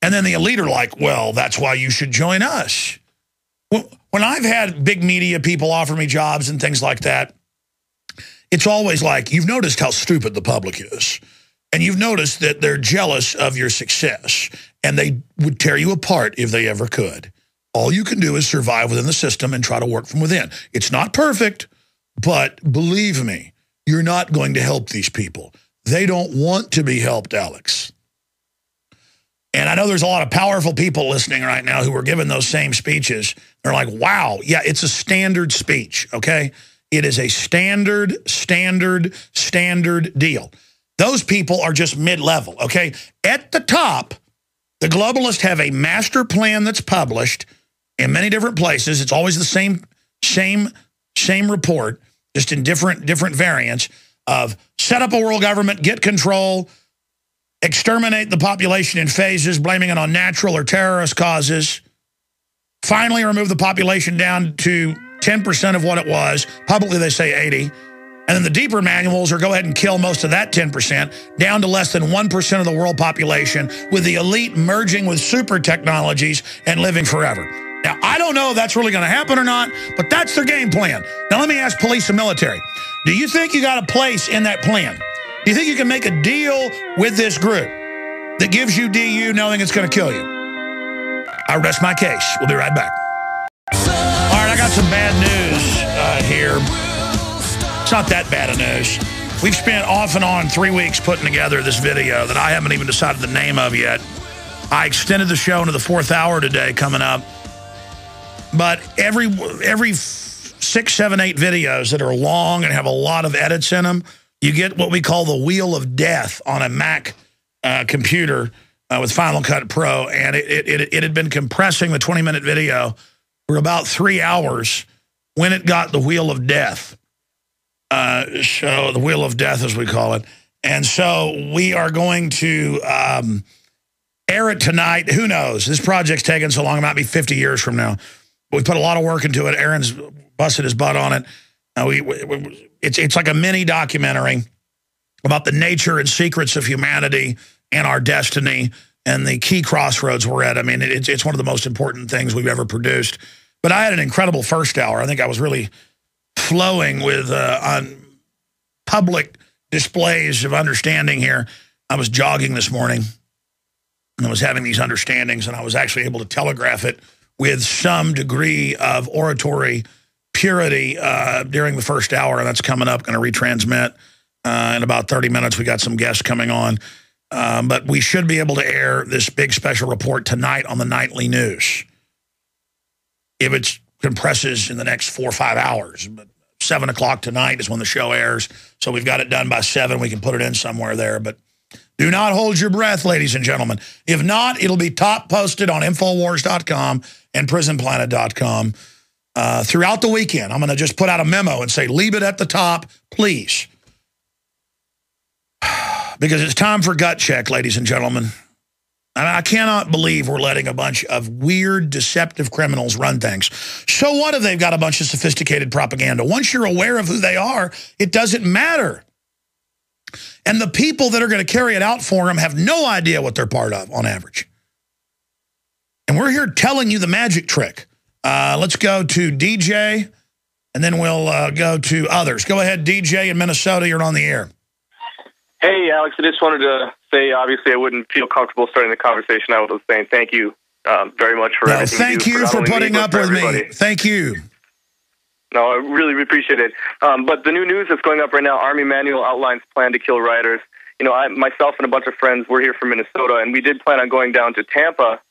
And then the elite are like, well, that's why you should join us. When I've had big media people offer me jobs and things like that, it's always like, you've noticed how stupid the public is. And you've noticed that they're jealous of your success. And they would tear you apart if they ever could. All you can do is survive within the system and try to work from within. It's not perfect, but believe me, you're not going to help these people. They don't want to be helped, Alex. And I know there's a lot of powerful people listening right now who are giving those same speeches. They're like, wow, yeah, it's a standard speech, okay? It is a standard deal. Those people are just mid-level, okay? At the top, the globalists have a master plan that's published in many different places. It's always the same report, just in different variants of set up a world government, get control, exterminate the population in phases, blaming it on natural or terrorist causes, finally remove the population down to 10% of what it was. Publicly, they say 80. And then the deeper manuals are go ahead and kill most of that 10% down to less than 1% of the world population, with the elite merging with super technologies and living forever. Now, I don't know if that's really going to happen or not, but that's their game plan. Now, let me ask police and military. Do you think you got a place in that plan? Do you think you can make a deal with this group that gives you DU knowing it's going to kill you? I rest my case. We'll be right back. All right, I got some bad news here. It's not that bad of news. We've spent off and on 3 weeks putting together this video that I haven't even decided the name of yet. I extended the show into the 4th hour today coming up. But every 6, 7, 8 videos that are long and have a lot of edits in them, you get what we call the Wheel of Death on a Mac computer with Final Cut Pro. And it had been compressing the 20-minute video for about 3 hours when it got the Wheel of Death. So the Wheel of Death, as we call it. And so we are going to air it tonight. Who knows? This project's taken so long, it might be 50 years from now. We put a lot of work into it. Aaron's busted his butt on it. It's like a mini documentary about the nature and secrets of humanity and our destiny and the key crossroads we're at. I mean, it's one of the most important things we've ever produced. But I had an incredible first hour. I think I was really flowing with on public displays of understanding here. I was jogging this morning and I was having these understandings, and I was actually able to telegraph it with some degree of oratory purity during the first hour, and that's coming up, going to retransmit in about 30 minutes. We got some guests coming on, but we should be able to air this big special report tonight on the nightly news if it compresses in the next 4 or 5 hours. But 7 o'clock tonight is when the show airs, so we've got it done by 7. We can put it in somewhere there, but do not hold your breath, ladies and gentlemen. If not, it'll be top posted on Infowars.com and Prisonplanet.com throughout the weekend. I'm going to just put out a memo and say, leave it at the top, please. Because it's time for gut check, ladies and gentlemen. I cannot believe we're letting a bunch of weird, deceptive criminals run things. So what if they've got a bunch of sophisticated propaganda? Once you're aware of who they are, it doesn't matter. And the people that are going to carry it out for them have no idea what they're part of on average. And we're here telling you the magic trick. Let's go to DJ, and then we'll go to others. Go ahead, DJ in Minnesota. You're on the air. Hey, Alex, I just wanted to say, obviously, I wouldn't feel comfortable starting the conversation. I was saying thank you very much for everything. Thank you for putting up with me. Thank you. No, I really appreciate it. But the new news that's going up right now, Army manual outlines plan to kill rioters. You know, myself and a bunch of friends, we're here from Minnesota, and we did plan on going down to Tampa,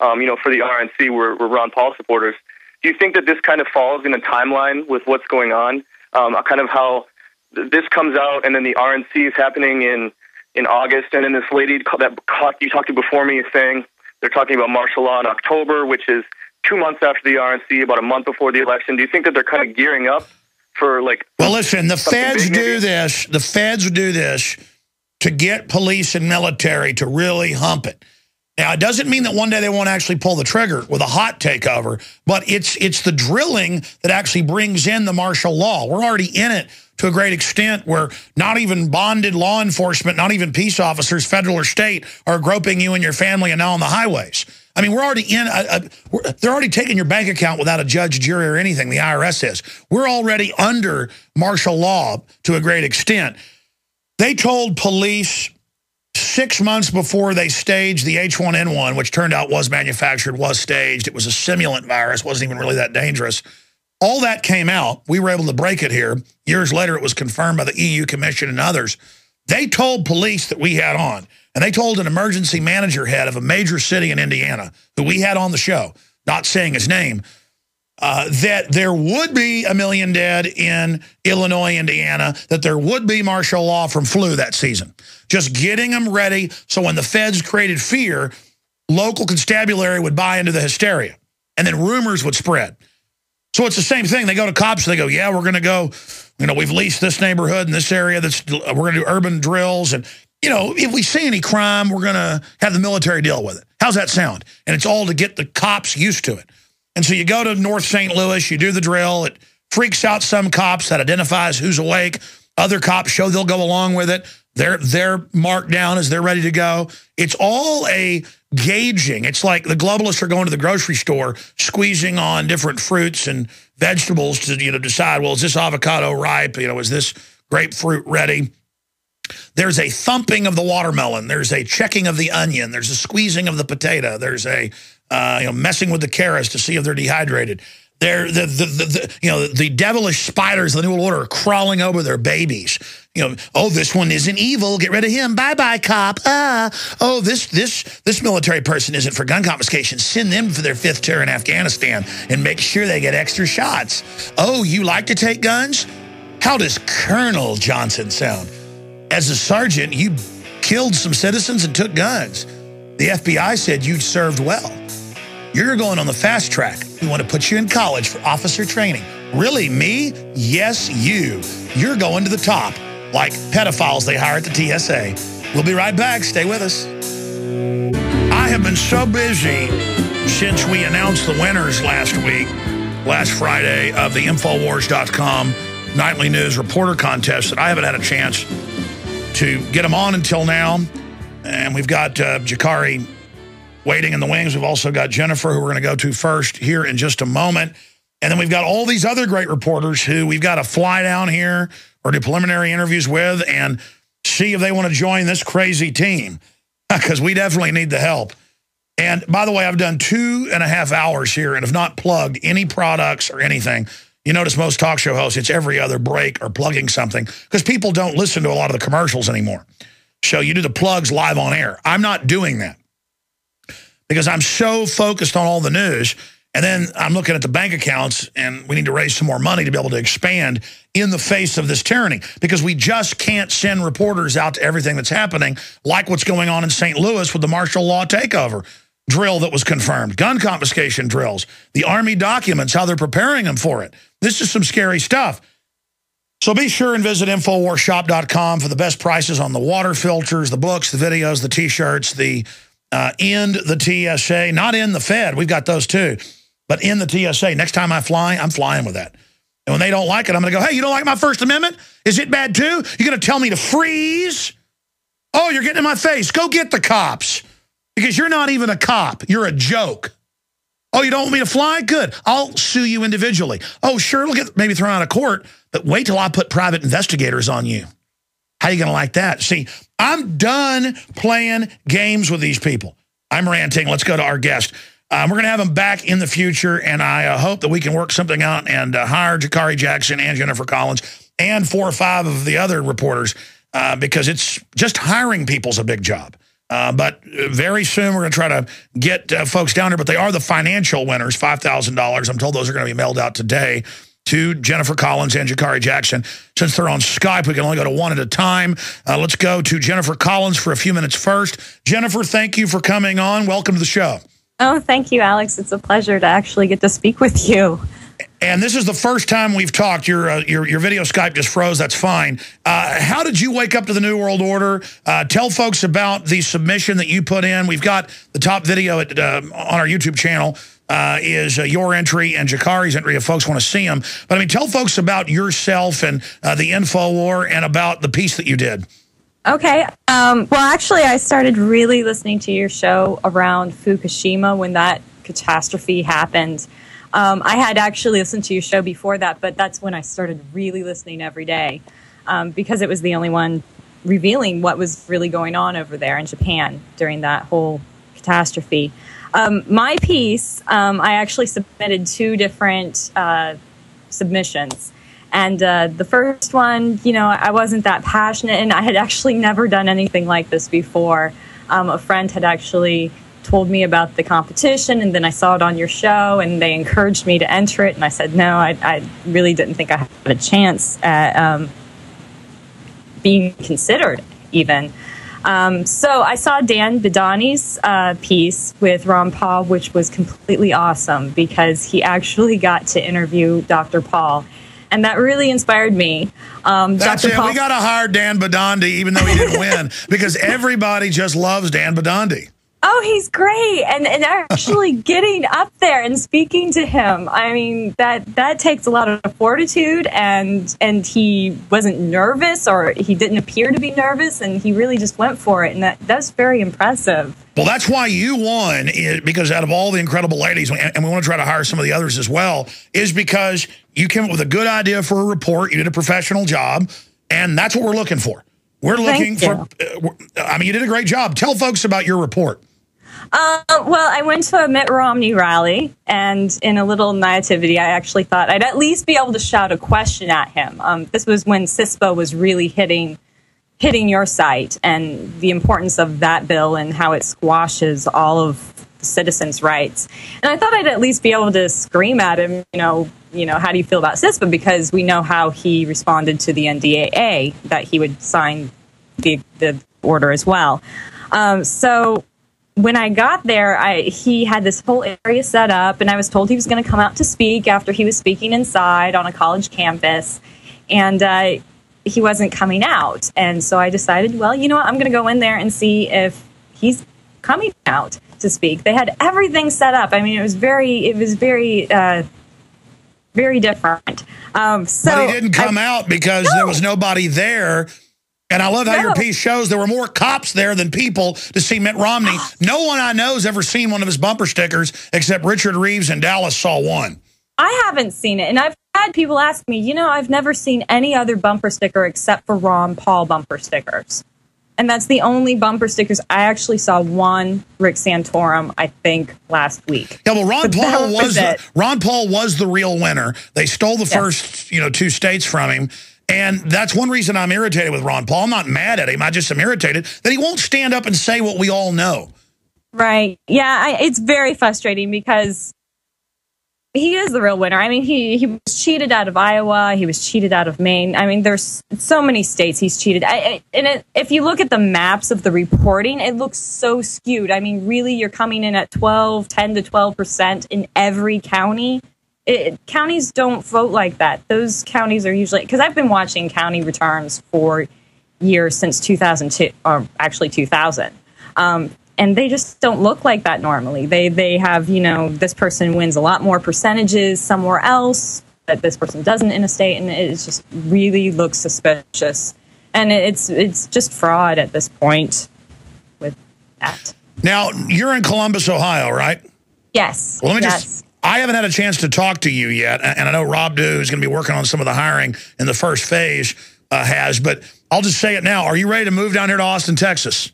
you know, for the RNC. We're Ron Paul supporters. Do you think that this kind of falls in a timeline with what's going on? Kind of how this comes out, and then the RNC is happening in August, and then this lady that you talked to before me is saying they're talking about martial law in October, which is 2 months after the RNC, about a month before the election. Do you think that they're kind of gearing up for, like... Well, listen, the feds do this. The feds do this to get police and military to really hump it. Now, it doesn't mean that one day they won't actually pull the trigger with a hot takeover, but it's the drilling that actually brings in the martial law. We're already in it to a great extent where not even bonded law enforcement, not even peace officers, federal or state, are groping you and your family and now on the highways. I mean, we're already in, they're already taking your bank account without a judge, jury, or anything, the IRS is. We're already under martial law to a great extent. They told police 6 months before they staged the H1N1, which turned out was manufactured, was staged. It was a simulant virus, wasn't even really that dangerous. All that came out. We were able to break it here. Years later, it was confirmed by the EU Commission and others. They told police that we had on, and they told an emergency manager head of a major city in Indiana, who we had on the show, not saying his name, that there would be 1 million dead in Illinois, Indiana, that there would be martial law from flu that season. Just getting them ready so when the feds created fear, local constabulary would buy into the hysteria, and then rumors would spread. So it's the same thing. They go to cops, they go, yeah, we're going to go, you know, we've leased this neighborhood in this area, we're going to do urban drills, and, you know, if we see any crime, we're going to have the military deal with it. How's that sound? And it's all to get the cops used to it. And so you go to North St. Louis, you do the drill, it freaks out some cops, that identifies who's awake. Other cops show they'll go along with it. They're marked down as they're ready to go. It's all a gauging. It's like the globalists are going to the grocery store, squeezing on different fruits and vegetables to, you know, decide, well, is this avocado ripe? You know, is this grapefruit ready? There's a thumping of the watermelon. There's a checking of the onion. There's a squeezing of the potato. There's a you know, messing with the carrots to see if they're dehydrated. The devilish spiders of the New World Order are crawling over their babies. You know, oh, this one isn't evil. Get rid of him. Bye-bye, cop. Oh, this military person isn't for gun confiscation. Send them for their 5th tour in Afghanistan and make sure they get extra shots. Oh, you like to take guns? How does Colonel Johnson sound? As a sergeant, you killed some citizens and took guns. The FBI said you served well. You're going on the fast track. We want to put you in college for officer training. Really, me? Yes, you. You're going to the top, like pedophiles they hire at the TSA. We'll be right back. Stay with us. I have been so busy since we announced the winners last Friday, of the Infowars.com nightly news reporter contest that I haven't had a chance to get them on until now. And we've got Jakari waiting in the wings. We've also got Jennifer, who we're going to go to first here in just a moment. And then we've got all these other great reporters who we've got to fly down here or do preliminary interviews with and see if they want to join this crazy team, because we definitely need the help. And by the way, I've done 2.5 hours here and have not plugged any products or anything. You notice most talk show hosts, it's every other break or plugging something, because people don't listen to a lot of the commercials anymore. So you do the plugs live on air. I'm not doing that because I'm so focused on all the news. And then I'm looking at the bank accounts, and we need to raise some more money to be able to expand in the face of this tyranny, because we just can't send reporters out to everything that's happening, like what's going on in St. Louis with the martial law takeover drill that was confirmed, gun confiscation drills, the Army documents, how they're preparing them for it. This is some scary stuff. So be sure and visit InfoWarsShop.com for the best prices on the water filters, the books, the videos, the T-shirts, the end the TSA, not in the Fed. We've got those too. But in the TSA, next time I fly, I'm flying with that. And when they don't like it, I'm going to go, hey, you don't like my First Amendment? Is it bad too? You're going to tell me to freeze? Oh, you're getting in my face. Go get the cops. Because you're not even a cop. You're a joke. Oh, you don't want me to fly? Good. I'll sue you individually. Oh, sure, we'll get maybe thrown out of court, but wait till I put private investigators on you. How are you going to like that? See, I'm done playing games with these people. I'm ranting. Let's go to our guest. We're going to have them back in the future, and I hope that we can work something out and hire Jakari Jackson and Jennifer Collins and 4 or 5 of the other reporters, because it's just hiring people's a big job. But very soon we're going to try to get folks down here, but they are the financial winners, $5,000. I'm told those are going to be mailed out today to Jennifer Collins and Jakari Jackson. Since they're on Skype, we can only go to one at a time. Let's go to Jennifer Collins for a few minutes first. Jennifer, thank you for coming on. Welcome to the show. Oh, thank you, Alex. It's a pleasure to actually get to speak with you. And this is the first time we've talked. Your video Skype just froze. That's fine. How did you wake up to the New World Order? Tell folks about the submission that you put in. We've got the top video on our YouTube channel. is your entry and Jakari's entry if folks want to see them. But I mean, tell folks about yourself and the Infowar and about the piece that you did. Okay. Well, actually, I started really listening to your show around Fukushima when that catastrophe happened. I had actually listened to your show before that, but that's when I started really listening every day because it was the only one revealing what was really going on over there in Japan during that whole catastrophe. My piece, I actually submitted 2 different submissions. And the first one, you know, I wasn't that passionate, and I had actually never done anything like this before. A friend had actually told me about the competition, and then I saw it on your show, and they encouraged me to enter it. And I said, no, I really didn't think I had a chance at being considered even. So I saw Dan Bidani's piece with Ron Paul, which was completely awesome because he actually got to interview Dr. Paul. And that really inspired me. That's Dr. it. Paul, we got to hire Dan Bidandi, even though he didn't win, because everybody just loves Dan Bidandi. Oh, he's great. And actually getting up there and speaking to him, I mean, that takes a lot of fortitude, and he wasn't nervous, or he didn't appear to be nervous, and he really just went for it, and that's very impressive. Well, that's why you won, because out of all the incredible ladies, and we want to try to hire some of the others as well, is because you came up with a good idea for a report, you did a professional job, and that's what we're looking for. We're looking for, I mean, you did a great job. Tell folks about your report. Well, I went to a Mitt Romney rally, and in a little naivety, I actually thought I'd at least be able to shout a question at him. This was when CISPA was really hitting your site, and the importance of that bill and how it squashes all of the citizens' rights. And I thought I'd at least be able to scream at him, you know, how do you feel about CISPA? Because we know how he responded to the NDAA, that he would sign the order as well. So when I got there, he had this whole area set up, and I was told he was going to come out to speak after he was speaking inside on a college campus, and he wasn't coming out. And so I decided, well, you know what, I'm going to go in there and see if he's coming out to speak. They had everything set up. I mean, it was very different. But he didn't come out because there was nobody there. And I love how your piece shows there were more cops there than people to see Mitt Romney. No one I know has ever seen one of his bumper stickers except Richard Reeves in Dallas saw one. I haven't seen it. And I've had people ask me, you know, I've never seen any other bumper sticker except for Ron Paul bumper stickers. And that's the only bumper stickers. I actually saw one Rick Santorum, I think, last week. Yeah, well, Ron Paul was the real winner. They stole the first, 2 states from him. And that's one reason I'm irritated with Ron Paul. I'm not mad at him. I just am irritated that he won't stand up and say what we all know. Right. Yeah, it's very frustrating because he is the real winner. I mean, he was cheated out of Iowa. He was cheated out of Maine. I mean, there's so many states he's cheated. If you look at the maps of the reporting, it looks so skewed. I mean, really, you're coming in at 10 to 12% in every county. Counties don't vote like that. Those counties are usually, because I've been watching county returns for years since 2002, or actually 2000. And they just don't look like that normally. They have, this person wins a lot more percentages somewhere else, that this person doesn't in a state, and it just really looks suspicious. And it's just fraud at this point with that. Now, you're in Columbus, Ohio, right? Yes. Well, I haven't had a chance to talk to you yet, and I know Rob Dew is going to be working on some of the hiring in the first phase, but I'll just say it now. Are you ready to move down here to Austin, Texas?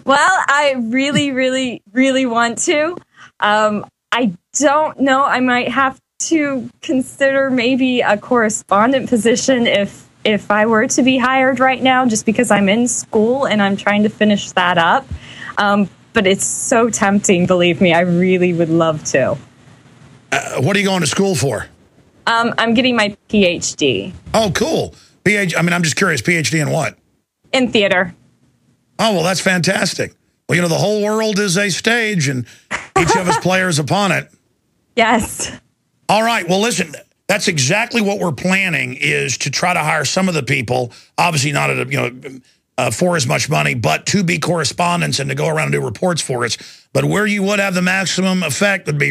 Well, I really, really, really want to. I don't know. I might have to consider maybe a correspondent position if I were to be hired right now, just because I'm in school and I'm trying to finish that up. But it's so tempting, believe me. I really would love to. What are you going to school for? I'm getting my PhD. Oh, cool. I'm just curious, PhD in what? In theater. Oh, well, that's fantastic. Well, the whole world is a stage, and each of us players upon it. Yes. All right. Well, listen, that's exactly what we're planning, is to try to hire some of the people, obviously not at for as much money, but to be correspondents and to go around and do reports for us. But where you would have the maximum effect would be